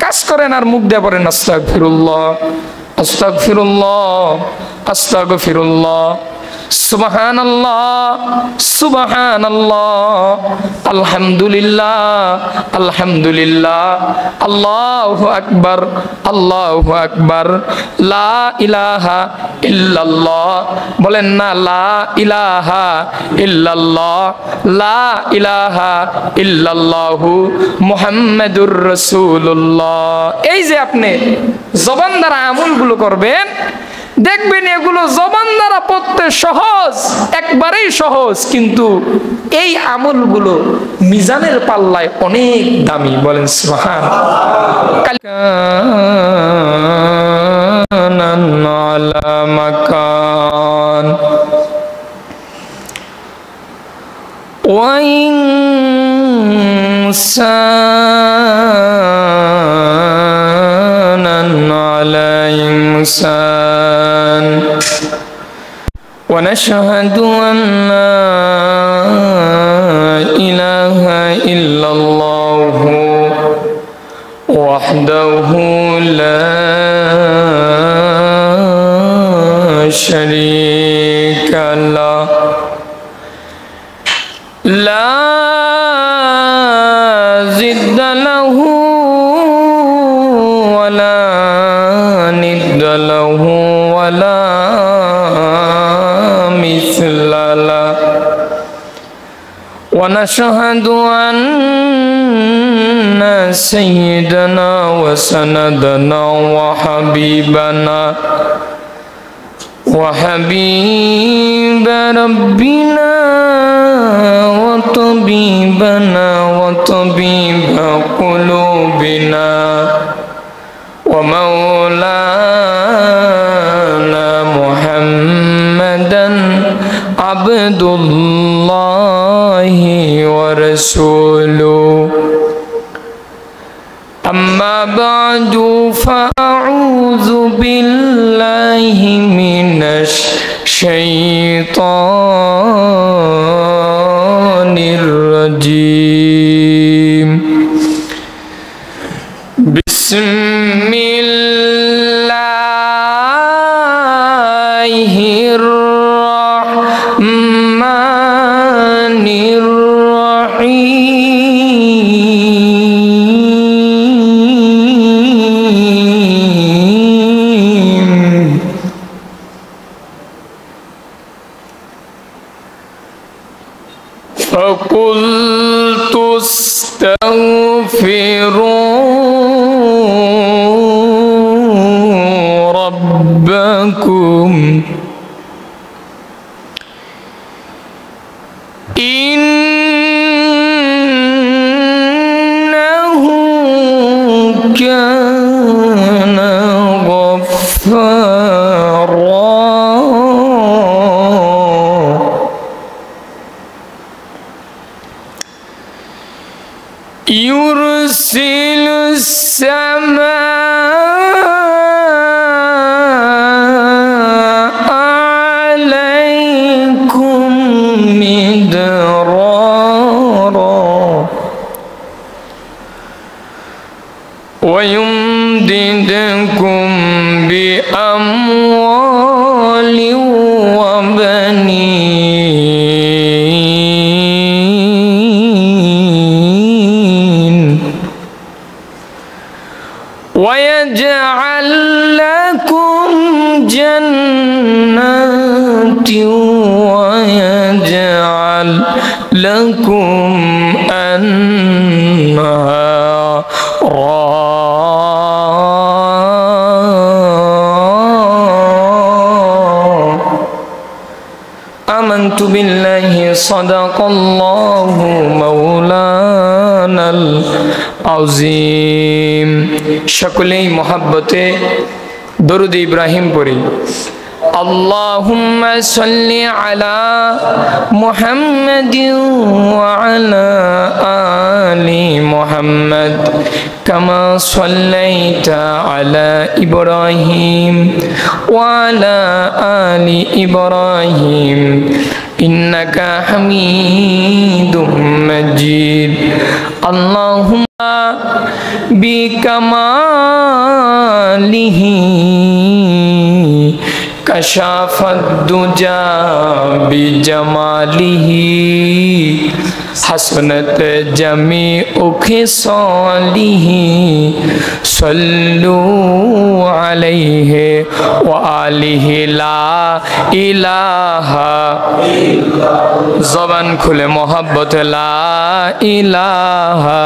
কাজ করেন আর মুখ দিয়ে পড়েন আস্তাগফিরুল্লাহ আস্তাগফিরুল্লাহ আস্তাগফিরুল্লাহ, সুবহানাল্লাহ সুবহানাল্লাহ, আলহামদুলিল্লাহ আলহামদুলিল্লাহ, আল্লাহু আকবার আল্লাহু আকবার, লা ইলাহা ইল্লাল্লাহ, বলেন না লা ইলাহা ইল্লাল্লাহ, লা ইলাহা ইল্লাল্লাহু মুহাম্মাদুর রাসূলুল্লাহ। এই যে আপনি জবান দ্বারা আমলগুলো করবেন, দেখবেন এগুলো জবান দ্বারা পড়তে সহজ, একবারেই সহজ, কিন্তু এই আমলগুলো মিজানের পাল্লায় অনেক দামি। বলেন সুবহান। ونشهد أن لا إله إلا الله وحده لا شريك له لا ضد له ولا ند له ولا مثل له، ونشهد أن سيدنا وسندنا وحبيبنا وحبيب ربنا وطبيبنا وطبيب قلوبنا ومولانا محمدا عبد الله ورسوله، أما بعد فأعوذ بالله من الشيطان الرجيم. بسم الله الرحمن الرحيم. فقلت استغفروا ربكم إنه كان غفارا يرسل السماء عليكم مدرارا ويمددكم بأموال وبنين ويجعل لكم جنات ويجعل لكم أنهارا. آمنت بالله صدق الله مولانا العظيم. সকলেই মহব্বতে দরুদ ইব্রাহিম পড়ি। اللهم صل على محمد وعلى آل محمد كما صليت على إبراهيم وعلى آل إبراهيم إنك حميد مجيد. اللهم বিকামালিহি কাশাফাদ দুজা বিজামালিহি হাসনাত জামিউ খিসালিহি সাল্লু আলাইহি ওয়া আলিহি লা ইলাহা ইল্লাল্লাহ। জবান খুলে মোহাব্বত লা ইলাহা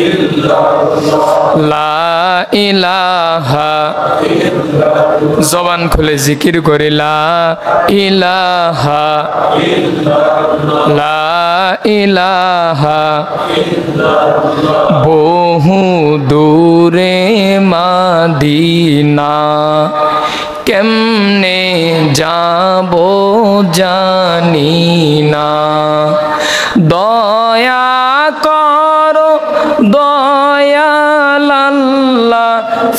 ইল্লাল্লাহ, লা ইলাহা ইল্লাল্লাহ। জবান খুলে জিকির করে লা ইলাহা ইল্লাল্লাহ, লা ইলাহা ইল্লাল্লাহ। বহু দূরে মদিনা কেমনে যাব জানি না, দয়া করো দয়াল আল্লাহ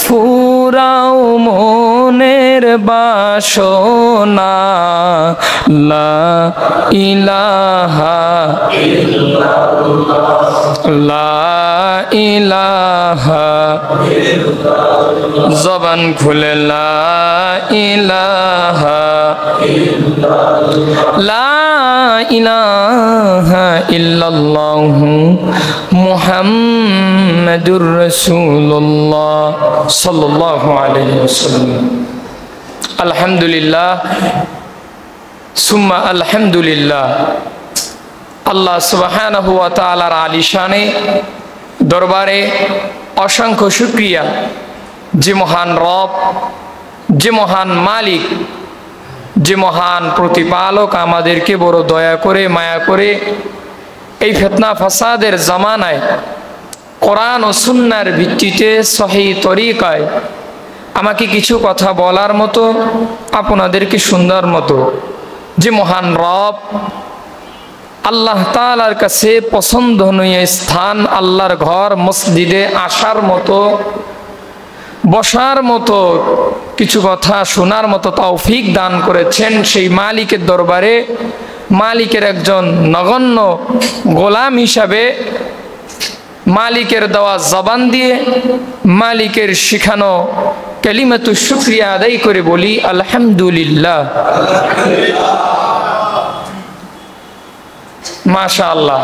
ফুরাও মনের বাসনা, লা ইলাহা ইল্লাল্লাহ, লা ইলাহা ইল্লাল্লাহ। জবান খুলে লা ইলাহা ইল্লাল্লাহ, লা ইলাহা ইল্লাল্লাহ মুহাম্মাদুর রাসূলুল্লাহ সাল্লাল্লাহু আলাইহি ওয়াসাল্লাম। আলহামদুলিল্লাহ সুম্মা আলহামদুলিল্লাহ। আল্লাহ সুবহানাহু ওয়া তাআলার আলিশানে দরবারে অসংখ্য শুকরিয়া, যে মহান রব, যে মহান মালিক, যে মহান প্রতিপালক আমাদেরকে বড় দয়া করে মায়া করে এই ফিতনা ফাসাদের জামানায় কোরআন ও সুন্নাহর ভিত্তিতে সহিহ তরিকায় আমাকে কিছু কথা বলার মতো, আপনাদেরকে সুন্দর মতো, যে মহান রব আল্লাহ তাআলার কাছে পছন্দনীয় স্থান, আল্লাহর ঘর মসজিদে আসার মতো, বসার মতো, কিছু কথা শোনার মতো তৌফিক দান করেছেন, সেই মালিকের দরবারে মালিকের একজন নগণ্য গোলাম হিসাবে মালিকের দেওয়া জবান দিয়ে মালিকের শিখানো কালিমাতু শুকরিয়া আদায় করে বলি আলহামদুলিল্লাহ। মাশাআল্লাহ,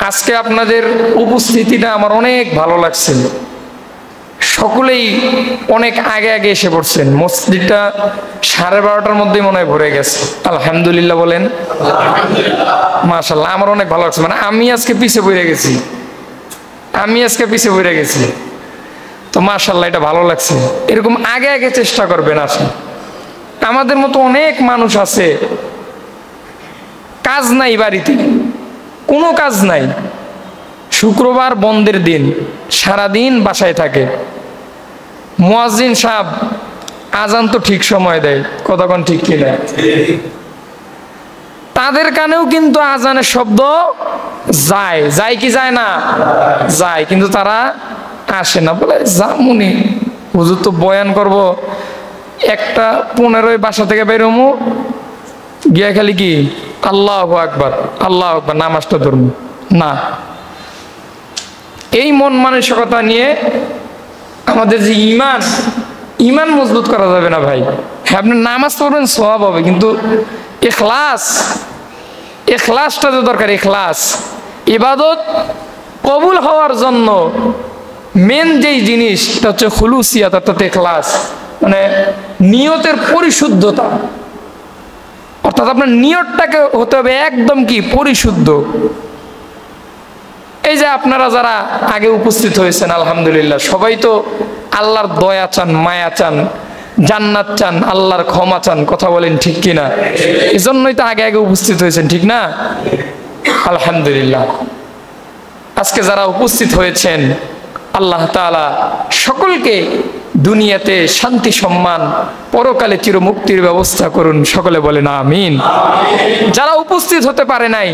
আজকে আপনাদের উপস্থিতিটা আমার অনেক ভালো লাগছে। সকলেই অনেক আগে আগে এসে পড়ছেন। মসজিদটা 12:30টার মধ্যে মনে হয় ভরে গেছে। আলহামদুলিল্লাহ বলেন। মাশাআল্লাহ, আমার অনেক ভালো লাগছে। মানে আমি আজকে পিছিয়ে পড়ে গেছি, তো মাশাআল্লাহ এটা ভালো লাগছে। এরকম আগে আগে চেষ্টা করবেন। আসেন, আমাদের মতো অনেক মানুষ আছে, কাজ নাই, বাড়িতে কোনো কাজ নাই, শুক্রবার বন্ধের দিন সারাদিন বাসায় থাকে। মুয়াজ্জিন সাহেব আজান তো ঠিক সময় দেয়, কতক্ষণ ঠিক কিনা, তাদের কানেও কিন্তু আজানের শব্দ যায়, যায় কি যায় না, যায়, কিন্তু তারা আসে না। বলে জামুনি হুজুর তো বয়ান করব, 1:15 বাসা থেকে বেরোমু, গিয়া খালি কি আল্লাহু আকবার আল্লাহু আকবার নামাজটা ধরবো না। এই মন মানসিকতা নিয়ে আমাদের যে ইমান মজবুত করা যাবে না ভাই। হ্যাঁ, আপনি নামাজ পড়বেন, সওয়াব হবে, কিন্তু ইখলাসটা তো দরকার। ইখলাস ইবাদত কবুল হওয়ার জন্য মেন যেই জিনিস এটা হচ্ছে খুলুসিয়াত, অর্থাৎ ইখলাস, মানে নিয়তের পরিশুদ্ধতা। অর্থাৎ আপনার নিয়তটাকে হতে হবে একদম কি পরিশুদ্ধ। এই যে আপনারা যারা আগে উপস্থিত হয়েছেন আলহামদুলিল্লাহ, সবাই তো আল্লাহর দয়া চান, মায়া চান, জান্নাত চান, আল্লাহর ক্ষমা চান, কথা বলেন ঠিক কিনা? এজন্যই তো আগে আগে উপস্থিত হয়েছেন, ঠিক না? আলহামদুলিল্লাহ। আজকে যারা উপস্থিত হয়েছেন আল্লাহ তাআলা সকলকে দুনিয়াতে শান্তি সম্মান, পরকালে চিরমুক্তির ব্যবস্থা করুন, সকলে বলেন আমিন। যারা উপস্থিত হতে পারে নাই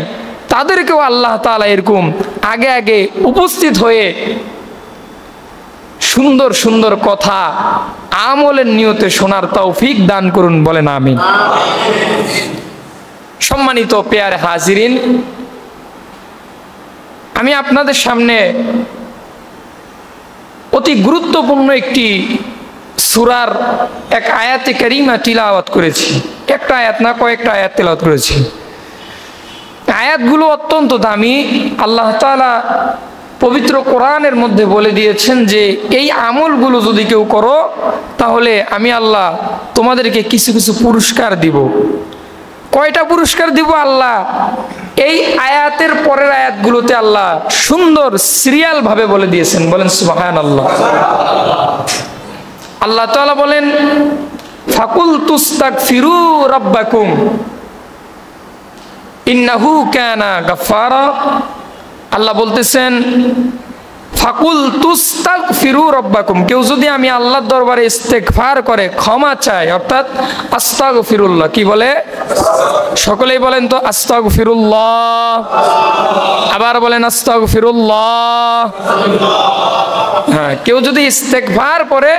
তাদেরকেও আল্লাহ তাআলা এরকম আগে আগে উপস্থিত হয়ে সুন্দর সুন্দর কথা আমলের নিয়তে শোনার তৌফিক দান করুন, বলেন আমিন। সম্মানিত পেয়ারে হাজিরিন, আমি আপনাদের সামনে অতি গুরুত্বপূর্ণ একটি সূরার এক আয়াতে কারিমা তিলাওয়াত করেছি। একটা আয়াত না, কয়েকটা আয়াত তিলাওয়াত করেছি। আয়াতগুলো অত্যন্ত দামি। আল্লাহ তাআলা পবিত্র কোরআনের মধ্যে বলে দিয়েছেন যে এই আমলগুলো যদি কেউ করো তাহলে আমি আল্লাহ তোমাদেরকে কিছু কিছু পুরস্কার দিব। কয়টা পুরস্কার দিব আল্লাহ এই আয়াতের পরের আয়াতগুলোতে আল্লাহ সুন্দর সিরিয়াল ভাবে বলে দিয়েছেন। বলেন সুবহানাল্লাহ। আল্লাহ তাআলা বলেন ফাকুল তুস্তাগফিরু রাব্বাকুম ইন্নাহু কানা গাফফারা। আল্লাহ বলতেছেন ফাকুল তুস্তাগফিরু রাব্বাকুম, কেউ যদি আমি আল্লাহর দরবারে ইস্তেগফার করে, ক্ষমা চায়, অর্থাৎ আস্তাগফিরুল্লাহ, কি বলে? সকলেই বলেন তো আস্তাগফিরুল্লাহ। আবার বলেন আস্তাগফিরুল্লাহ। হ্যাঁ, কেউ যদি ইস্তেগফার করে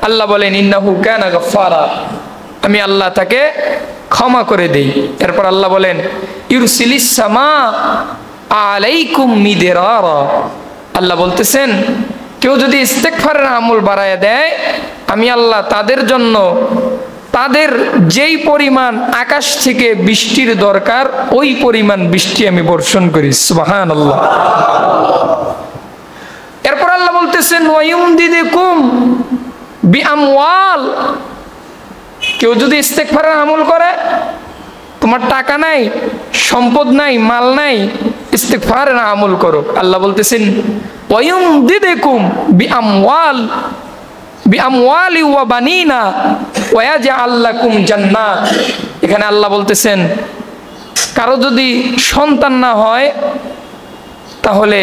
আল্লাহ বলেন ইন্নাহু কানা গাফফারা, আমি আল্লাহ তাকে ক্ষমা করে দেই। এরপর আল্লাহ বলেন ইউরসিলিস সামা আলাইকুম মিদরারা। আল্লাহ বলতেছেন কেউ যদি ইস্তেগফারের আমল বাড়ায় দেয় আমি আল্লাহ তাদের জন্য তাদের যেই পরিমাণ আকাশ থেকে বৃষ্টির দরকার ওই পরিমাণ বৃষ্টি আমি বর্ষণ করি। সুবহানাল্লাহ। এরপর আল্লাহ বলতেছেন ওয়ায়ুমদিদুকুম বিআমওয়াল, কেউ যদি ইস্তেগফারের আমল করে, তোমার টাকা নাই, সম্পদ নাই, মাল নাই, ইস্তেগফারের আমল করো, আল্লাহ বলতেছেন ওয়ায়ুমদিদুকুম বিআমওয়ালি ওয়া বানিনা ওয়া ইয়াজআল লাকুম জান্নাত। এখানে আল্লাহ বলতেছেন কারো যদি সন্তান না হয় তাহলে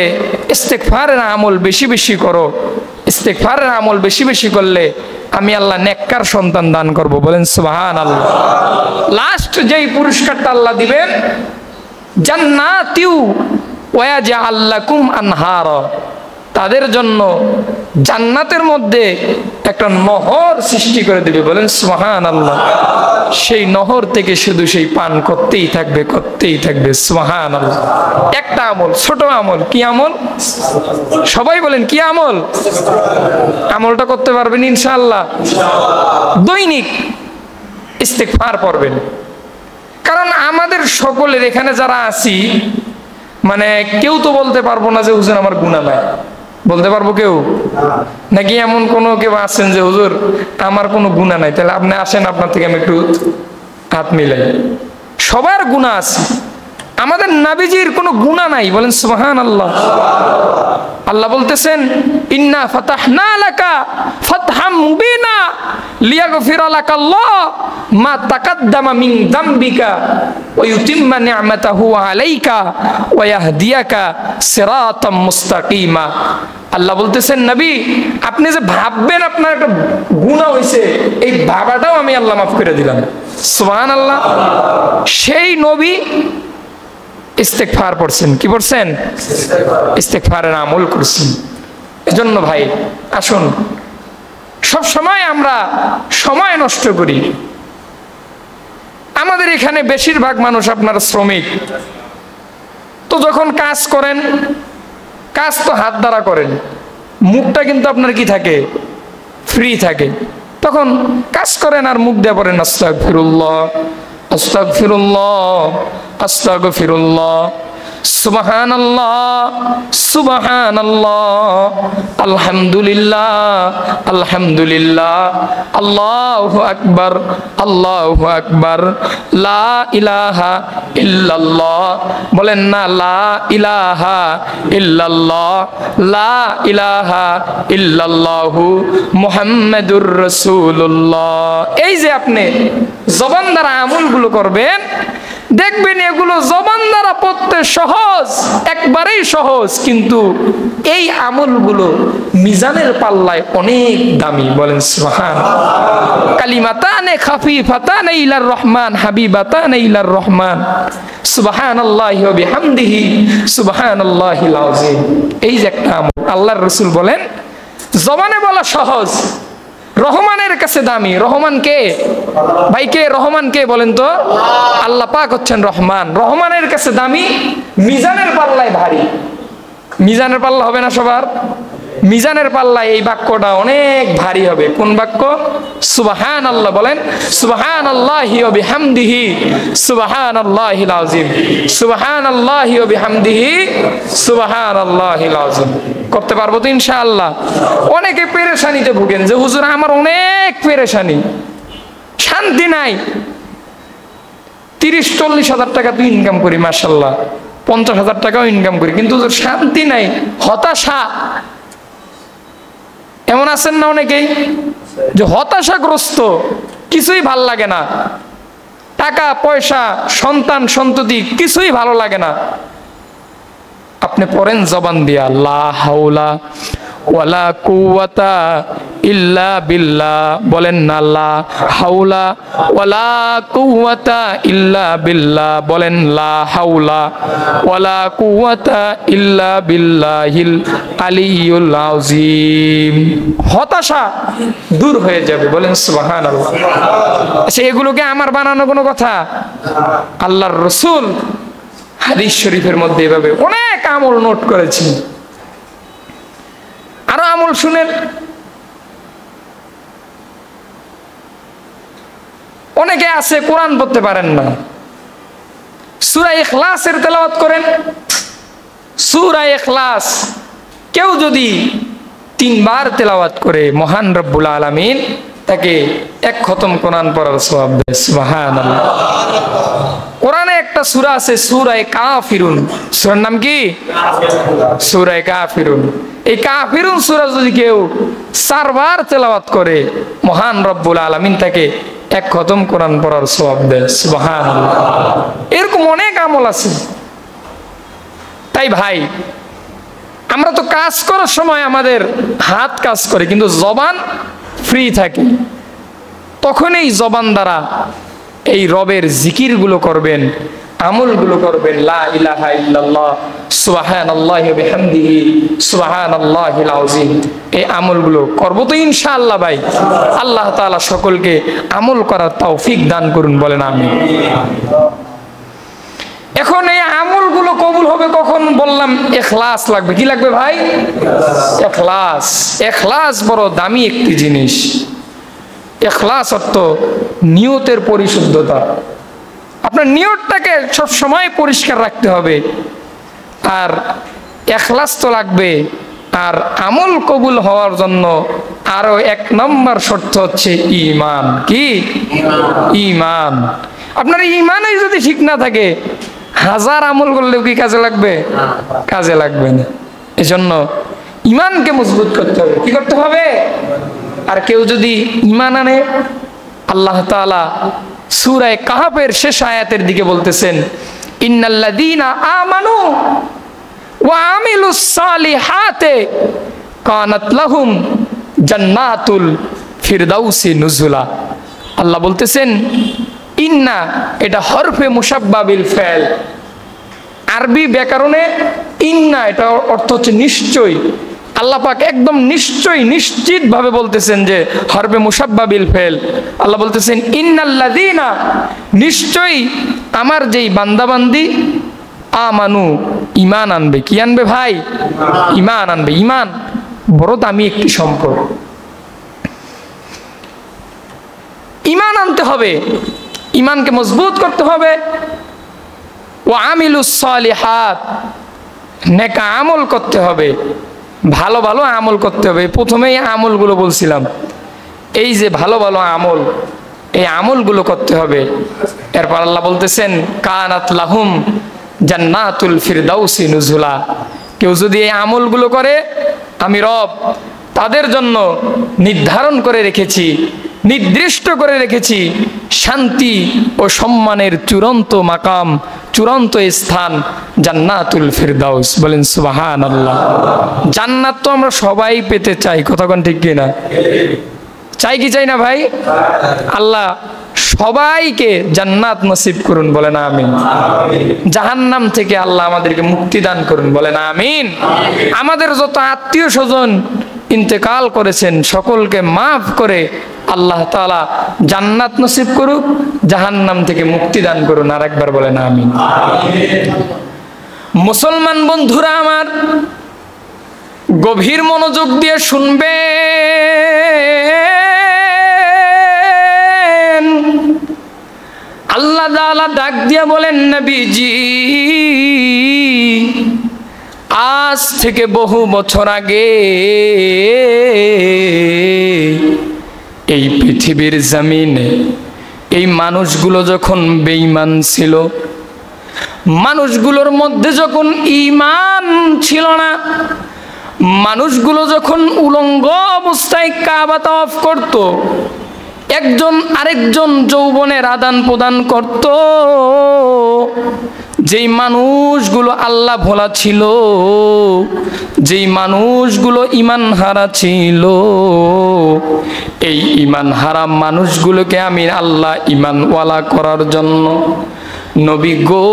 ইস্তেগফারের আমল বেশি বেশি করো। ইস্তেগফারের আমল বেশি বেশি করলে আমি আল্লাহ নেককার সন্তান দান করব। বলেন সুবহানাল্লাহ। লাস্ট যেই পুরস্কারটা আল্লাহ দিবেন জান্নাতিউ ওয়া ইয়াজআল লাকুম আনহারা, তাদের জন্য জান্নাতের মধ্যে একটা নহর সৃষ্টি করে দিবে। বলেন সুবহানাল্লাহ। সেই নহর থেকে শুধু সেই পান করতেই থাকবে, করতেই থাকবে। সুবহানাল্লাহ। একটা আমল, ছোট আমল। কি আমল? সবাই বলেন কি আমল? আমলটা করতে পারবেন ইনশাআল্লাহ? দৈনিক ইস্তেগফার পড়বেন। কারণ আমাদের সকলের এখানে যারা আছি মানে কেউ তো বলতে পারবো না যে হুজুর আমার গুনাহ নাই। বলতে পারবো কেউ? নাকি এমন কোনো কেউ আছেন যে হুজুর আমার কোনো গুনাহ নাই? তাহলে আপনি আসেন, আপনার থেকে আমি একটু হাত মিলাই। সবার গুনাহ আছে, আমাদের নবীজির কোনো গুনাহ নাই। বলেন সুবহানাল্লাহ। আল্লাহ বলতেছেন ইন্না ফাতাহনা লাকা ফাতহাম মুবিনা লিয়াগফিরা লাকাল্লাহ মা তাকাদ্দামা মিন যামবিকা ওয়া ইউতিম্মা নি'মাতাহু আলাইকা ওয়া ইয়াহদিয়াকা সিরাতাম মুস্তাকিমা। আল্লাহ বলতেছেন নবী আপনি যে ভাববেন আপনার একটা গুনাহ হইছে, এই ভাবাটাও আমি আল্লাহ মাফ করে দিলাম। সুবহানাল্লাহ। সেই নবী ইস্তেগফার পড়ছেন। কি পড়ছেন? ইস্তেগফারের আমল করছেন। এজন্য ভাই আসুন, সব সময় আমরা সময় নষ্ট করি। আমাদের এখানে বেশিরভাগ মানুষ আপনার শ্রমিক, তো যখন কাজ করেন কাজ তো হাত দ্বারা করেন, মুখটা কিন্তু আপনার কি থাকে? ফ্রি থাকে। তখন কাজ করেন আর মুখ দিয়ে পড়েন আস্তাগফিরুল্লাহ আস্তাগফিরুল্লাহ আস্তাগফিরুল্লাহ সুবহানাল্লাহ সুবহানাল্লাহ আলহামদুলিল্লাহ আলহামদুলিল্লাহ আল্লাহু আকবার আল্লাহু আকবার লা ইলাহা ইল্লাল্লাহ। বলেন না লা ইলাহা ইল্লাল্লাহ, লা ইলাহা ইল্লাল্লাহু মুহাম্মাদুর রাসূলুল্লাহ। এই যে আপনি জবান দ্বারা আমলগুলো করবেন, দেখবেন এগুলো জবান দ্বারা পড়তে সহজ, একবারেই সহজ, কিন্তু এই আমলগুলো মিজানের পাল্লায় অনেক দামি। বলেন সুবহানাল্লাহ। কালিমাতানে খাফিফাতানে ইলার রহমান হাবিবাতানে ইলার রহমান সুবহানাল্লাহি ওয়া বিহামদিহি সুবহানাল্লাহিল আযীম। এই যে একটা আমল, আল্লাহর রাসূল বলেন জবানে বলা সহজ, রহমানের কাছে দামি। রহমান কে ভাই? কে রহমান? কে বলেন তো? আল্লাহ পাক হচ্ছেন রহমান। রহমানের কাছে দামি, মিজানের পাল্লায় ভারী। মিজানের পাল্লা হবে না সবার? মিজানের পাল্লায় এই বাক্যটা অনেক ভারী হবে। কোন বাক্য? সুবহানাল্লাহ। বলেন সুবহানাল্লাহি ওয়া বিহামদিহি সুবহানাল্লাহিল আযীম, সুবহানাল্লাহি ওয়া বিহামদিহি সুবহানাল্লাহিল আযীম। করতে পারবো তো ইনশাআল্লাহ? অনেকে পেরেশানিতে ভুগেন যে হুজুর আমার অনেক পেরেশানি, শান্তি নাই, 30-40 হাজার টাকা তো ইনকাম করি, মাশাআল্লাহ 50,000 টাকাও ইনকাম করি, কিন্তু শান্তি নাই, হতাশা। এমন আছেন না অনেকেই যে হতাশাগ্রস্ত, কিছুই ভাল লাগে না, টাকা পয়সা সন্তান সন্ততি কিছুই ভালো লাগে না। আপনি পড়েন জবান দিয়া লা হাওলা ওয়ালা কুওয়াতা ইল্লা বিল্লাহ, বলেন না লা হাওলা ওয়ালা কুওয়াতা ইল্লা বিল্লাহ, বলেন লা হাওলা ওয়ালা কুওয়াতা ইল্লা বিল্লাহিল আলিয়্যুল আযীম। হতাশা দূর হয়ে যাবে, বলেন সুবহানাল্লাহ। আচ্ছা, এগুলোকে আমার বানানো কোনো কথা? আল্লাহর রাসূল হাদিস শরীফের মধ্যে এভাবে অনেক আমল নোট করেছেন। আরো আমল শুনেন। অনেকে আছে কোরআন পড়তে পারেন না, সূরা ইখলাসের তেলাওয়াত করেন। সূরা ইখলাস কেউ যদি 3 বার তেলাওয়াত করে, মহান রব্বুল আলামিন তাকে 1 খতম কোরআন পড়ার সওয়াব দেয়। সুবহানাল্লাহ। কোরআনে একটা সূরা আছে সূরা কাফিরুন, সূরার নাম কি? সূরা কাফিরুন। এই কাফিরুন সূরা যদি কেউ 4 বার তেলাওয়াত করে, মহান রব্বুল আলামিন তাকে 1 খতম কোরআন পড়ার সওয়াব দেয়। সুবহানাল্লাহ। এরকম অনেক আমল আছে। তাই ভাই, আমরা তো কাজ করার সময় আমাদের হাত কাজ করে, কিন্তু জবান ফ্রি থাকে। তখন এই জবান দ্বারা এই রবের জিকিরগুলো করবেন, আমলগুলো করবেন। লা ইলাহা ইল্লাল্লাহ সুবহানাল্লাহি ওয়া বিহামদিহি সুবহানাল্লাহিল আযীম। এই আমলগুলো করব তো ইনশাআল্লাহ ভাই। আল্লাহ তাআলা সকলকে আমল করার তৌফিক দান করুন, বলেন আমিন। এখন এই আমলগুলো কবুল হবে কখন? বললাম ইখলাস লাগবে। কি লাগবে ভাই? ইখলাস। ইখলাস বড় দামি একটি জিনিস। ইখলাস অর্থ নিয়তের পরিশুদ্ধতা। আপনার নিয়তটাকে সব সময় পরিষ্কার রাখতে হবে। আর ইখলাস তো লাগবে। আর আমল কবুল হওয়ার জন্য আরো 1 নম্বর শর্ত হচ্ছে ঈমান। কি? ঈমান। আপনার ঈমানই যদি ঠিক না থাকে, 1000 আমল করলেও কি কাজে লাগবে? কাজে লাগবে না। এজন্য ঈমানকে মজবুত করতে হবে। কি করতে হবে? আর কেউ যদি ঈমান আনে, আল্লাহ তাআলা সূরা কাহফের শেষ আয়াতের দিকে বলতেছেন, ইন্নাল্লাযীনা আমানু ওয়া আমিলুস সালিহাতি কানাত লাহুম জান্নাতুল ফিরদাউসি নুজুলা। আল্লাহ বলতেছেন ইন্না, এটা হরফে মুশাব্বা বিল ফাইল। আরবি ব্যাকরণে ইন্না এটা অর্থ হচ্ছে নিশ্চয়। আল্লাহ পাক একদম নিশ্চয়, নিশ্চিত ভাবে বলতেছেন যে হরফে মুশাব্বা বিল ফাইল। আল্লাহ বলতেছেন ইন্নাল্লাযীনা, নিশ্চয়ই আমার যেই বান্দাবান্দি, আমানু, ঈমান আনবে। কি আনবে ভাই? ঈমান আনবে। ঈমান বড় দামি একটি সম্পদ। ঈমান আনতে হবে, ঈমানকে মজবুত করতে হবে। ওয়া আমিলুস সালিহাত, নেক আমল করতে হবে, ভালো ভালো আমল করতে হবে। প্রথমেই আমলগুলো বলছিলাম, এই যে ভালো ভালো আমল, এই আমলগুলো করতে হবে। এরপর আল্লাহ বলতেছেন কানাত লাহুম জান্নাতুল ফিরদাউসি নুজুলা। কেউ যদি এই আমলগুলো করে, আমি রব তাদের জন্য নির্ধারণ করে রেখেছি, নির্দিষ্ট করে রেখেছি শান্তি ও সম্মানের চূড়ান্ত মাকাম, চূড়ান্ত স্থান জান্নাতুল ফিরদাউস। বলেন সুবহানাল্লাহ। জান্নাত তো আমরা সবাই পেতে চাই, কথা কোন ঠিক কিনা? চাই কি চাই না ভাই? আল্লাহ সবাইকে জান্নাত নসিব করুন, বলেন আমিন। জাহান্নাম থেকে আল্লাহ আমাদেরকে মুক্তি দান করুন, বলেন আমিন। আমাদের যত আত্মীয় স্বজন ইন্তেকাল করেছেন সকলকে মাফ করে আল্লাহ তাআলা জান্নাত নসিব করুক, জাহান্নাম থেকে মুক্তি দান করুন। আর একবার বলেন আমিন। মুসলমান বন্ধুরা আমার, গভীর মনোযোগ দিয়ে শুনবেন। আল্লাহ তাআলা ডাক দিয়ে বলেন, নবীজি আজ থেকে বহু বছর আগে এই পৃথিবীর জমিনে এই মানুষগুলো যখন বেঈমান ছিল, মানুষগুলোর মধ্যে যখন ঈমান ছিল না, মানুষগুলো যখন উলঙ্গ অবস্থায় কাবা তাওয়াফ করত, একজন আরেকজন যৌবনের আদান প্রদান করত, যেই মানুষগুলো আল্লাহ ভোলা ছিল, যেই মানুষগুলো ঈমান হারা ছিল, এই ঈমান হারা মানুষগুলোকে আমি আল্লাহ ঈমানওয়ালা করার জন্য নবী গো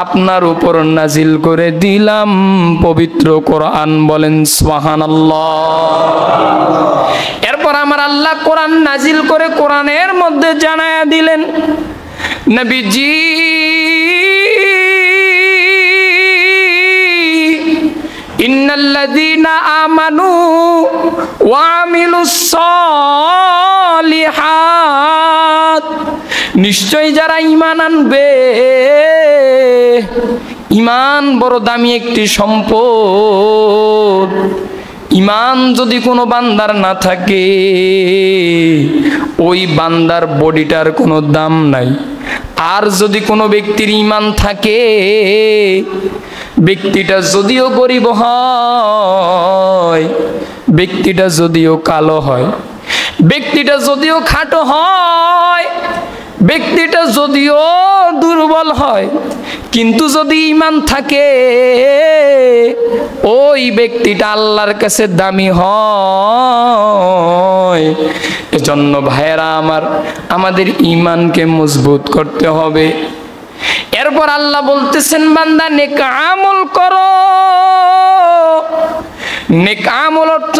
আপনার উপর নাজিল করে দিলাম পবিত্র কোরআন। বলেন সুবহানাল্লাহ। এরপর আমার আল্লাহ কোরআন নাজিল করে কোরআনের মধ্যে জানায়া দিলেন, নবীজি ইন্নাল্লাযীনা আমানু ওয়া আমিলুস সালিহাত, নিশ্চয় যারা ঈমান আনবে, ঈমান বড় দামি একটি সম্পদ। ঈমান যদি কোনো বান্দার না থাকে, ওই বান্দার বডিটার কোনো দাম নাই। আর যদি কোনো ব্যক্তির ঈমান থাকে, ব্যক্তিটা যদিও গরিব হয়, ব্যক্তিটা যদিও কালো হয়, ব্যক্তিটা যদিও খাটো হয়, ব্যক্তিটা যদিও দুর্বল হয়, কিন্তু যদি ঈমান থাকে, ওই ব্যক্তিটা আল্লাহর কাছে দামি হয়। এজন্য ভাইয়েরা আমার, আমাদের ঈমানকে মজবুত করতে হবে। এরপর আল্লাহ বলতেছেন, বান্দা নেক আমল করো। নেক আমল অর্থ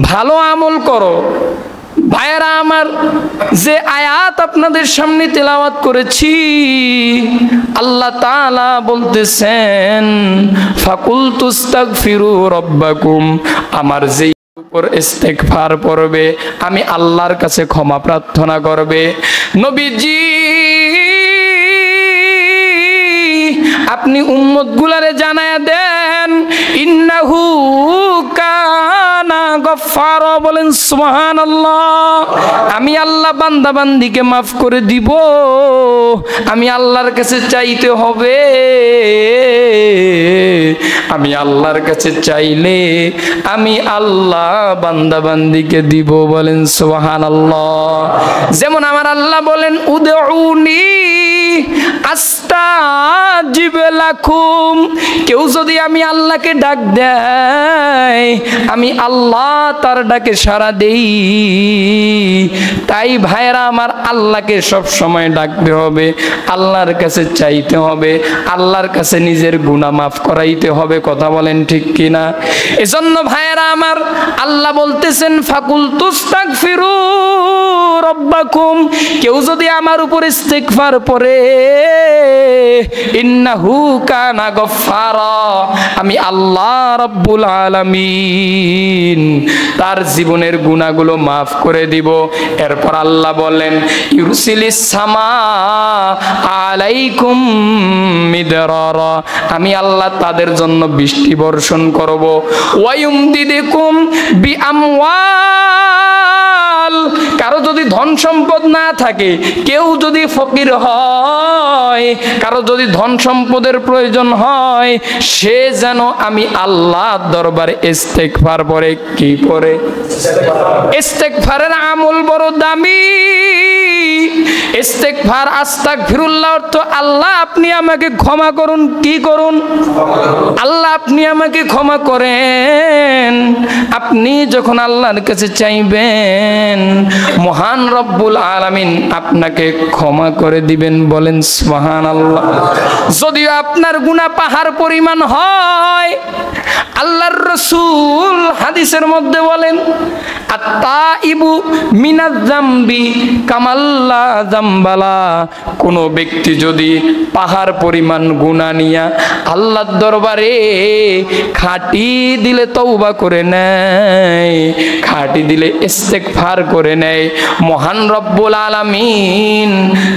ভালো আমল করো। ভাইয়েরা আমার, যে আয়াত আপনাদের সামনে তেলাওয়াত করেছি, আল্লাহ তাআলা বলতেছেন, ফাকুলতু আস্তাগফিরু রাব্বাকুম, আমার যেই উপর ইস্তেগফার পড়বে, আমি আল্লাহর কাছে ক্ষমা প্রার্থনা করবে। নবীজি আপনি উম্মত গুলারে জানায়া দেন, ইন্নাহু কানা গফফারা। বলেন সুবহানাল্লাহ। আমি আল্লাহ বান্দা বান্দিকে মাফ করে দিব। আমি আল্লাহর কাছে চাইতে হবে, আমি আল্লাহর কাছে চাইলে আমি আল্লাহ বান্দা বান্দিকে দিব। বলেন সুবহানাল্লাহ। যেমন আমার আল্লাহ বলেন, উদউনি আস্তাজিব লাকুম, কেউ যদি আমি আল্লাহকে ডাক দেয়, আমি আল্লাহ তার ডাকে সাড়া দেই। তাই ভাইরা আমার, আল্লাহকে সব সময় ডাকতে হবে, আল্লাহর কাছে চাইতে হবে, আল্লাহর কাছে নিজের গুনাহ মাফ করাইতে হবে। কথা বলেন ঠিক কিনা? এজন্য ভাইরা আমার, আল্লাহ বলতেছেন, ফাকুলতু আস্তাগফিরু রাব্বাকুম, কেউ যদি আমার উপর ইস্তিগফার পড়ে, ইন্নাহু কানা গফফারা, আমি আল্লাহ রাব্বুল আলামিন তার জীবনের গুনাহগুলো মাফ করে দিব। এরপর আল্লাহ বলেন, ইউরসিলিস সামা আলাইকুম মিদরারা, আমি আল্লাহ তাদের জন্য বৃষ্টি বর্ষণ করব। ওয়ায়ুমদিদুকুম বিআমওয়াল, কারো যদি ধন সম্পদ না থাকে, কেউ যদি ফকির হয়, কারো যদি ধন সম্পদের প্রয়োজন হয়, সে যেন আমি আল্লাহর দরবারে ইস্তেগফার পড়ে। কি পড়ে? ইস্তেগফারের আমল বড় দামি। ইস্তেগফার আস্তাগফিরুল্লাহ অর্থ, আল্লাহ আপনি আমাকে ক্ষমা করুন। কি করুন? আল্লাহ আপনি আমাকে ক্ষমা করেন। আপনি যখন আল্লাহর কাছে চাইবেন, মহান রব্বুল আলামিন আপনাকে ক্ষমা করে দিবেন। বলেন সুবহানাল্লাহ। যদিও আপনার গুনাহ পাহাড় পরিমাণ হয়, আল্লাহর রাসূল হাদিসের মধ্যে বলেন, আত-তাইবু মিনাজ যামবি কামাল্লা যামবালা, কোন ব্যক্তি যদি পাহাড় পরিমাণ গুনাহ নিয়া আল্লাহর দরবারে খাঁটি দিলে তওবা করে নেয়, খাঁটি দিলে ইস্তেগফার করে নেয়, মহান রব্বুল আলামিন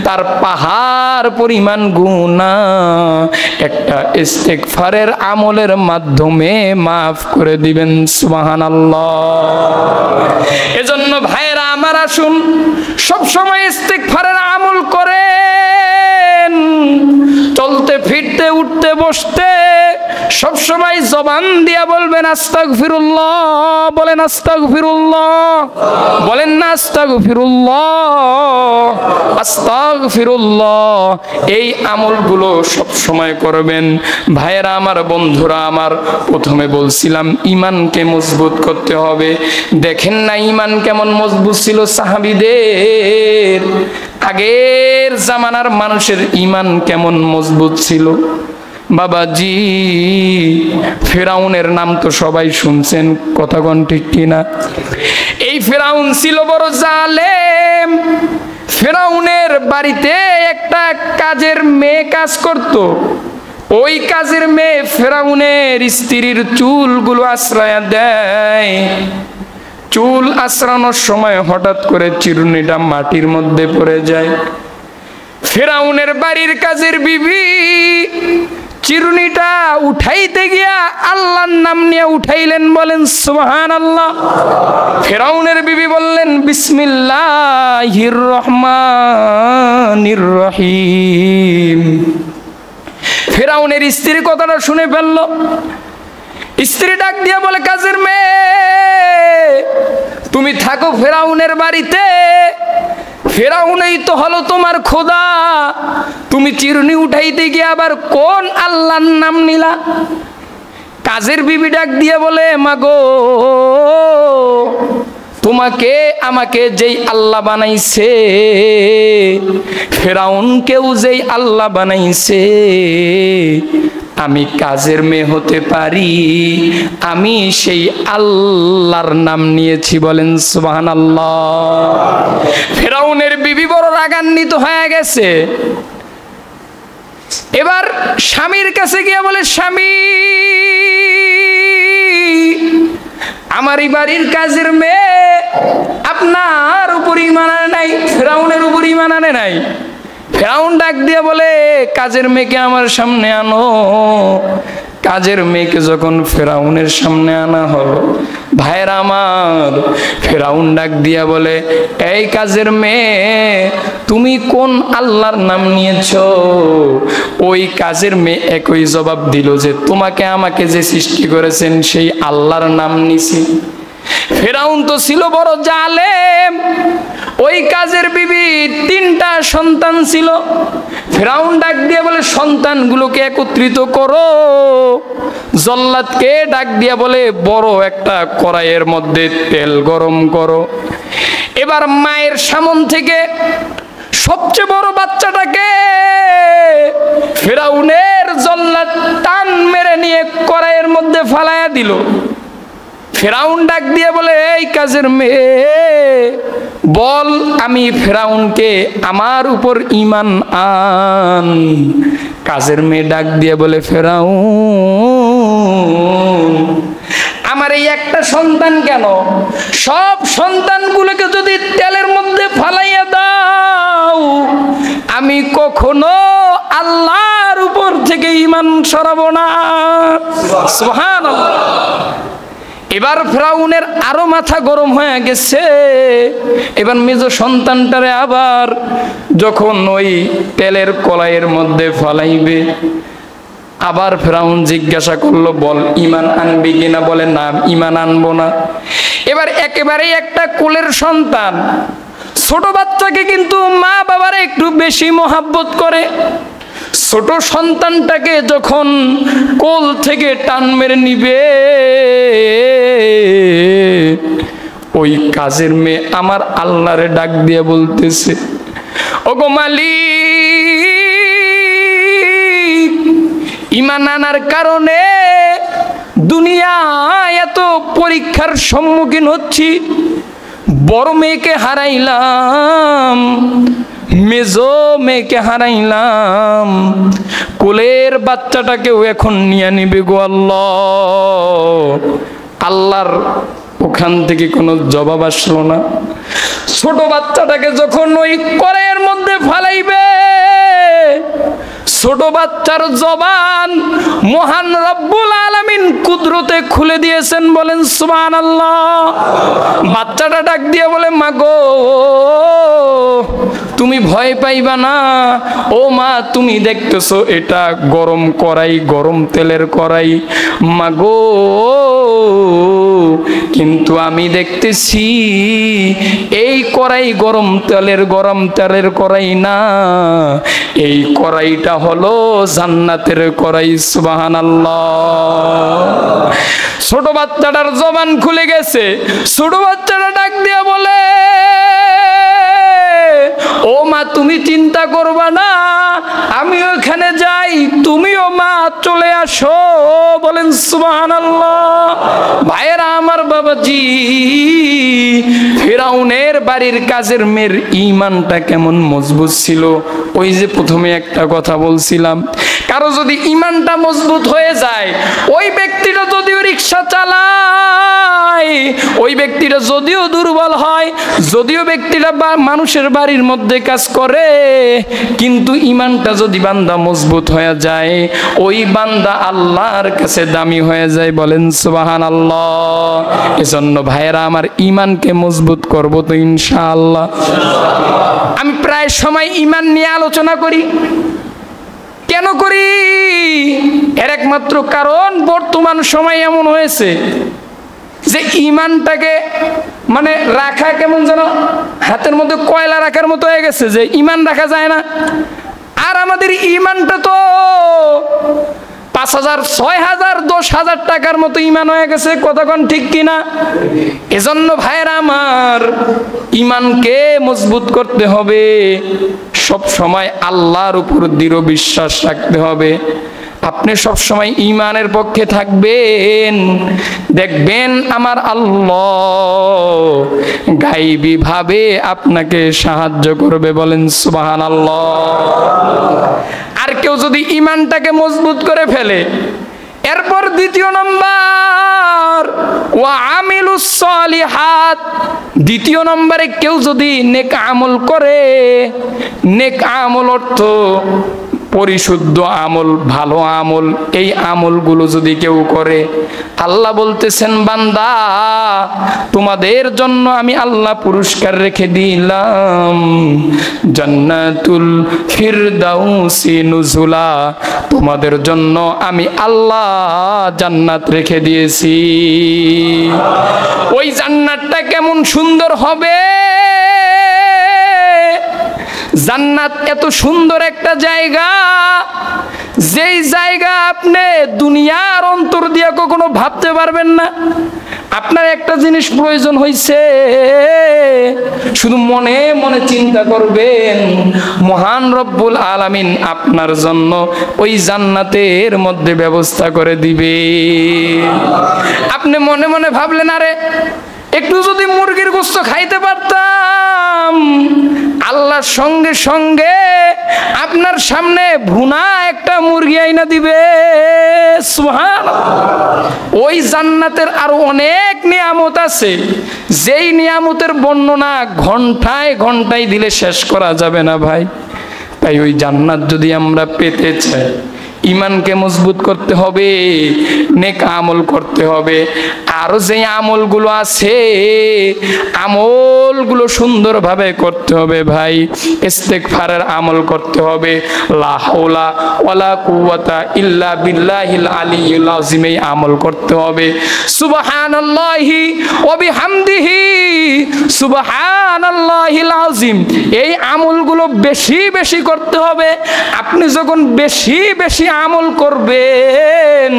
তার পাহাড় পরিমাণ গুনাহ একটা ইস্তেগফারের আমলের মাধ্যমে মাফ করে দিবেন। সুবহানাল্লাহ। এজন্য ভাইরা আমার, আসুন সব সময় ইস্তেগফারের আমল করেন। চলতে ফিরতে উঠতে বসতে সব সময় জবান দিয়া বলবেন আস্তাগফিরুল্লাহ, বলেন আস্তাগফিরুল্লাহ, বলেন না আস্তাগফিরুল্লাহ, আস্তাগফিরুল্লাহ। এই আমলগুলো সব সময় করবেন। ভাইরা আমার, বন্ধুরা আমার, প্রথমে বলছিলাম ঈমানকে মজবুত করতে হবে। দেখেন না ঈমান কেমন মজবুত ছিল সাহাবীদের, আগের জামানার মানুষের ঈমান কেমন মজবুত ছিল। বাবাজি, ফেরাউনের নাম তো সবাই শুনছেন, কথা কোন ঠিক কিনা? এই ফেরাউন ছিল বড় জালেম। ফেরাউনের বাড়িতে একটা কাজের মেয়ে কাজ করত। ওই কাজের মেয়ে ফেরাউনের স্ত্রীর চুলগুলো আশ্রয় দেয়। চুল আশ্রানোর সময় হঠাৎ করে চিরুনিটা মাটির মধ্যে পড়ে যায়। ফেরাউনের বাড়ির কাজের বিবি চিরুনিটা উঠাইতে গিয়া আল্লাহর নাম নিয়ে উঠাইলেন, বলেন সুবহানাল্লাহ। ফেরাউনের বিবি বললেন বিসমিল্লাহির রহমানির রহিম। ফেরাউনের স্ত্রী কথাটা শুনে ফেলল। স্ত্রী ডাক দিয়া বলে, কাজের মেয়ে তুমি থাকো ফেরাউনের বাড়িতে, ফেরাউনই তো হলো তোমার খোদা, তুমি চিরুনি উঠাইতে গিয়ে আবার কোন আল্লাহর নাম নিলা? কাজের বিবি ডাক দিয়ে বলে, মাগো তোমাকে আমাকে যেই আল্লাহ বানাইছে, ফেরাউনকেও যেই আল্লাহ বানাইছে, আমি কাজের মেয়ে হতে পারি, আমি সেই আল্লাহর নাম নিয়েছি, বলেন সুবহানাল্লাহ। ফেরাউনের বিবি বড় রাগান্বিত হয়ে গেছে। এবার স্বামীর কাছে গিয়ে বলে, স্বামী আমার এই বাড়ির কাজের মেয়ে আপনার উপর ঈমান আনে নাই, ফেরাউনের উপর ঈমান আনে নাই। ফেরাউন ডাক দিয়ে বলে, কাজের মেয়েকে আমার সামনে আনো। কাজের মেয়েকে যখন ফেরাউনের সামনে আনা হলো, ভাইরা আমার, ফেরাউন ডাক দিয়া বলে, এই কাজের মেয়ে তুমি কোন আল্লাহর নাম নিয়েছো? ওই কাজের মেয়ে একই জবাব দিল যে তোমাকে আমাকে যে সৃষ্টি করেছেন সেই আল্লাহর নাম নিছি। ফেরাউন তো ছিল বড় জালেম। ওই কাজের বিবি 3টা সন্তান ছিল। ফেরাউন ডাক দিয়ে বলে, সন্তানগুলোকে একত্রিত করো। জল্লাদকে ডাক দিয়া বলে, বড় একটা কড়াইয়ের মধ্যে তেল গরম করো। এবার মায়ের সামন থেকে সবচেয়ে বড় বাচ্চাটাকে ফেরাউনের জল্লাদ টান মেরে নিয়ে কড়াইয়ের মধ্যে ফালাইয়া দিল। ফেরাউন ডাক দিয়ে বলে, এই কাজের মেয়ে বল, আমি ফেরাউনকে আমার উপর ঈমান আন। কাজের মেয়ে ডাক দিয়ে বলে, ফেরাউন আমার এই একটা সন্তান কেন, সব সন্তানগুলোকে যদি তেলের মধ্যে ফালাইয়া দাও, আমি কখনো আল্লাহর উপর থেকে ঈমান সরাবো না। সুবহানাল্লাহ। এবার ফেরাউনের আরো মাথা গরম হয়ে গেছে। এবার মেজ সন্তানটারে আবার যখন ওই তেলের কড়াইয়ের মধ্যে ফলাইবে, আবার ফেরাউন জিজ্ঞাসা করলো, বল ঈমান আনবি কিনা? বলে, না ঈমান আনবো না। এবার একেবারেই একটা কোলের সন্তান, ছোট বাচ্চাকে কিন্তু মা বাবারা একটু বেশি মহাব্বত করে। ছোট সন্তানটাকে যখন কোল থেকে টান মেরে নিবে, ওই কাজের মেয়ে আমার আল্লাহরে ডাক দিয়ে বলতেছে, ওগো মালিক, ঈমান আনার কারণে দুনিয়ায় এত পরীক্ষার সম্মুখীন হচ্ছি, বড় মেয়েকে হারাইলাম, মেজো মেয়েকে হারাইলাম, কোলের বাচ্চাটাকেও এখন নিয়ে নিবে গো আল্লাহ। আল্লাহর ওখান থেকে কোনো জবাব আসলো না। ছোট বাচ্চাটাকে যখন ওই কড়াইয়ের মধ্যে ফালাইবে, ছোট বাচ্চার জবান মহান রব্বুল আলামিন কুদরতে খুলে দিয়েছেন, বলেন সুবহানাল্লাহ। বাচ্চাটা ডাক দিয়ে বলে, মা গো তুমি ভয় পাইবা না, ও মা তুমি দেখতেছো এটা গরম কড়াই, গরম তেলের কড়াই, মা গো কিন্তু আমি দেখতেছি এই কড়াই গরম তেলের কড়াই না, এই কড়াইটা হলো জান্নাতের কড়াই। সুবহানাল্লাহ। ছোট বাচ্চাটার জবান খুলে গেছে। ছোট বাচ্চাটা ডাক দিয়ে বলে, ও মা তুমি চিন্তা করবা না, আমি ওখানে যাই, তুমিও মা চলে আসো, বলেন সুবহানাল্লাহ। ভাইয়েরা আমার, বাবাজি, ফিরাউনের বাড়ির কাজের মেয়ের ঈমানটা কেমন মজবুত ছিল। ওই যে প্রথমে একটা কথা বলছিলাম, কারো যদি ঈমানটা মজবুত হয়ে যায়, ওই ব্যক্তিটা যদিও রিক্সা চালায়, ওই ব্যক্তিটা যদিও দুর্বল হয়, যদিও ব্যক্তিটা মানুষের বাড়ির মধ্যে কাজ করে, কিন্তু ঈমানটা যদি বান্দা মজবুত হয়ে যায়, ওই বান্দা আল্লাহর কাছে দামি হয়ে যায়, বলেন সুবহানাল্লাহ। এজন্য ভাইয়েরা আমার, ঈমানকে মজবুত করব তো ইনশাআল্লাহ। আমি প্রায় সময় ঈমান নিয়ে আলোচনা করি। কেন করি? এর একমাত্র কারণ বর্তমান সময় এমন হয়েছে যে ঈমানটাকে মানে রাখা কেমন যেন হাতের মধ্যে কয়লা রাখার মতো হয়ে গেছে, যে ঈমান রাখা যায় না। আর আমাদের ঈমানটা তো ৫,০০০, ৬,০০০, ১০,০০০ টাকার মতো ঈমান হয়ে গেছে। কতক্ষণ ঠিক কিনা? এজন্য ভাইয়েরা আমার, ঈমানকে মজবুত করতে হবে, সব সময় আল্লাহর উপর দৃঢ় বিশ্বাস রাখতে হবে। আপনি সব সময় ঈমানের পক্ষে থাকবেন, দেখবেন আমার আল্লাহ গায়বী ভাবে আপনাকে সাহায্য করবে, বলেন সুবহানাল্লাহ। আর কেউ যদি ঈমানটাকে মজবুত করে ফেলে, এরপর দ্বিতীয় নম্বর ওয়া আমিলুস সালিহাত, দ্বিতীয় নম্বরে কেউ যদি নেক আমল করে, নেক আমল অর্থ পরিশুদ্ধ আমল, ভালো আমল, এই আমলগুলো যদি কেউ করে, আল্লাহ বলতেছেন বান্দা তোমাদের জন্য আমি আল্লাহ পুরস্কার রেখে দিলাম, জান্নাতুল ফিরদাউসি নুজুলা, তোমাদের জন্য আমি আল্লাহ জান্নাত রেখে দিয়েছি। ওই জান্নাতটা কেমন সুন্দর হবে! জান্নাত এত সুন্দর একটা জায়গা, যেই জায়গা আপনি দুনিয়ার অন্তর দিয়ে কখনো ভাবতে পারবেন না। আপনার একটা জিনিস প্রয়োজন হয়েছে, শুধু মনে মনে চিন্তা করবেন, মহান রব্বুল আলামিন আপনার জন্য ওই জান্নাতের মধ্যে ব্যবস্থা করে দিবে। আপনি মনে মনে ভাবলেন, আরে একটু যদি মুরগির গোশত খাইতে পারতাম, আল্লাহর সঙ্গে সঙ্গে আপনার সামনে ভুনা একটা মুরগি আইনা দিবে। সুবহানাল্লাহ। ওই জান্নাতের আরো অনেক নিয়ামত আছে, যেই নিয়ামতের বর্ণনা ঘন্টায় ঘন্টায় দিলে শেষ করা যাবে না ভাই। তাই ওই জান্নাত যদি আমরা পেতে চাই, ঈমানকে মজবুত করতে হবে, নেক আমল করতে হবে। আর যে আমলগুলো আছে, আমলগুলো সুন্দরভাবে করতে হবে ভাই। ইস্তেগফারের আমল করতে হবে, লা হাওলা ওয়ালা কুওয়াতা ইল্লা বিল্লাহিল আলিয়্যিল আযীম, এই আমল করতে হবে। সুবহানাল্লাহি ওয়া বিহামদিহি সুবহানাল্লাহিল আযীম, এই আমলগুলো বেশি বেশি করতে হবে। আপনি যখন বেশি বেশি আমল করবেন,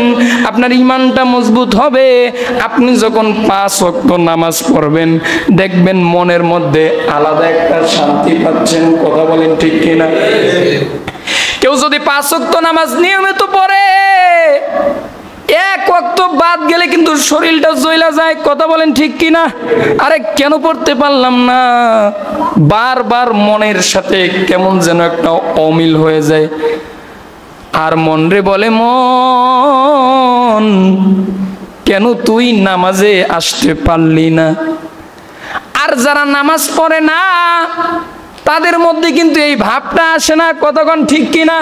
আপনার ঈমানটা মজবুত হবে। আপনি যখন 5 ওয়াক্ত নামাজ পড়বেন, দেখবেন মনের মধ্যে আলাদা একটা শান্তি পাচ্ছেন। কথা বলেন ঠিক কিনা? কেউ যদি 5 ওয়াক্ত নামাজ নিয়মিত পড়ে, এক ওয়াক্ত বাদ গেলে কিন্তু শরীরটা জ্বলা যায়, কথা বলেন ঠিক কিনা? আরে কেন পড়তে পারলাম না, বারবার মনের সাথে কেমন যেন একটা অমিল হয়ে যায়। আর মন রে বলে, মন কেন তুই নামাজে আসতে পারলি না? আর যারা নামাজ পড়ে না তাদের মধ্যে কিন্তু এই ভাবটা আসে না, কতক্ষণ ঠিক কিনা?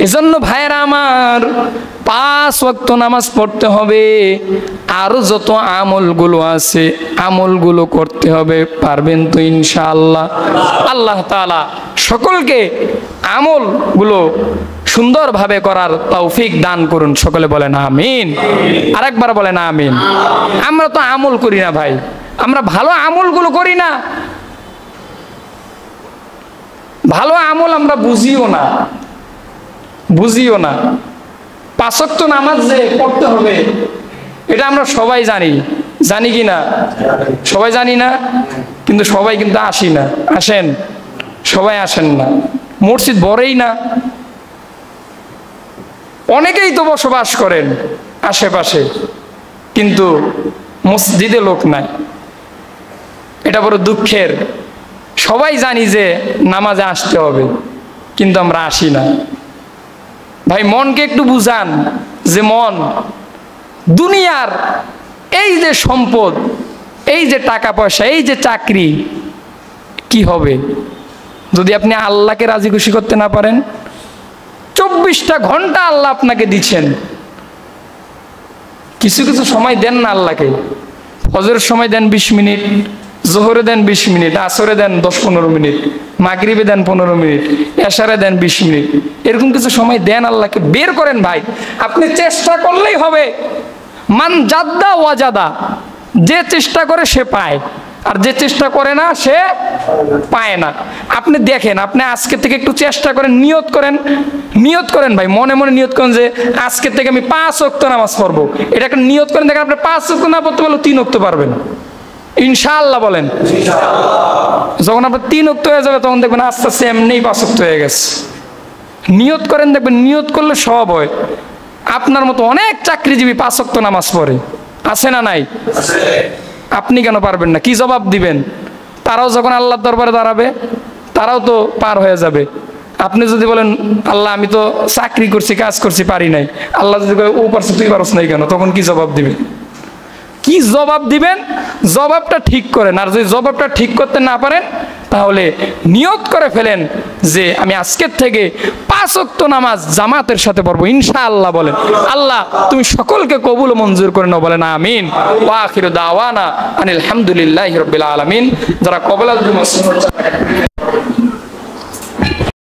এজন্য ভাইরা আমার 5 ওয়াক্ত নামাজ পড়তে হবে, আরো যত আমলগুলো আছে আমলগুলো করতে হবে। পারবেন তো ইনশাআল্লাহ? আল্লাহ তাআলা সকলকে আমলগুলো সুন্দরভাবে করার তৌফিক দান করুন। সকলে বলেন আমিন। আরেকবার বলেন আমিন। আমরা তো আমল করি না ভাই, আমরা ভালো আমলগুলো করি না, ভালো আমল আমরা বুঝিও না। 5 ওয়াক্ত নামাজ যে পড়তে হবে এটা আমরা সবাই জানি, জানি কি না? সবাই জানি না, কিন্তু সবাই কিন্তু আসি না। আসেন? সবাই আসেন না, মসজিদ ভরেই না। অনেকেই তো বসবাস করেন আশেপাশে, কিন্তু মসজিদে লোক নাই, এটা বড় দুঃখের। সবাই জানি যে নামাজে আসতে হবে, কিন্তু আমরা আসি না। ভাই মনকে একটু বুঝান যে মন, দুনিয়ার এই যে সম্পদ, এই যে টাকা পয়সা, এই যে চাকরি, কি হবে যদি আপনি আল্লাহকে রাজি খুশি করতে না পারেন? 24টা ঘন্টা আল্লাহ আপনাকে দিচ্ছেন, কিছু কিছু সময় দেন না আল্লাহকে। ফজরের সময় দেন 20 মিনিট, জোহরে দেন 20 মিনিট, আসরে দেন 10-15 মিনিট, মাগরিবে দেন 15 মিনিট, এশারে দেন 20 মিনিট, এরকম কিছু সময় দেন আল্লাহকে, বের করেন ভাই। আপনি চেষ্টা করলেই হবে। মান জাদ্দা ওয়াজাদা, যে চেষ্টা করে সে পায়, আর যে চেষ্টা করে না সে পায় না। আপনি দেখেন, আপনি আজকে থেকে একটু চেষ্টা করেন, নিয়ত করেন ভাই, মনে মনে নিয়ত করেন যে আজকে থেকে আমি 5 ওয়াক্ত নামাজ পড়বো। এটা একটা নিয়ত করেন, দেখেন আপনি 5 ওয়াক্ত না পড়তে পারলেও 3 ওয়াক্ত পারবেন ইনশাআল্লাহ। বলেন যখন আপনার 3 ওয়াক্ত হয়ে যাবে তখন দেখবেন আস্তে আস্তে এমনিই 5 ওয়াক্ত হয়ে গেছে। নিয়ত করেন, দেখবেন নিয়ত করলে সব হয়। আপনার মতো অনেক চাকরিজীবী 5 ওয়াক্ত নামাজ পড়ে, আছে না নাই? আপনি কেন পারবেন না? কি জবাব দিবেন? তারাও যখন আল্লাহর দরবারে দাঁড়াবে তারাও তো পার হয়ে যাবে। আপনি যদি বলেন আল্লাহ আমি তো চাকরি করছি, কাজ করছি, পারি নাই, আল্লাহ যদি ও পারছে তুই পারছ নাই কেন, তখন কি জবাব দিবেন? কি জবাব দিবেন? জবাবটা ঠিক করেন। আর যদি জবাবটা ঠিক করতে না পারেন তাহলে নিয়ত করে ফেলেন যে আমি আজকের থেকে 5 ওয়াক্ত নামাজ জামাতের সাথে পড়বো ইনশাআল্লাহ। বলেন আল্লাহ তুমি সকলকে কবুল ও মঞ্জুর করে নাও। বলেন আমিন। ওয়া আখিরু দাওয়ানা আনিল হামদুলিল্লাহি রাব্বিল আলামিন। যারা কবলাল জুমা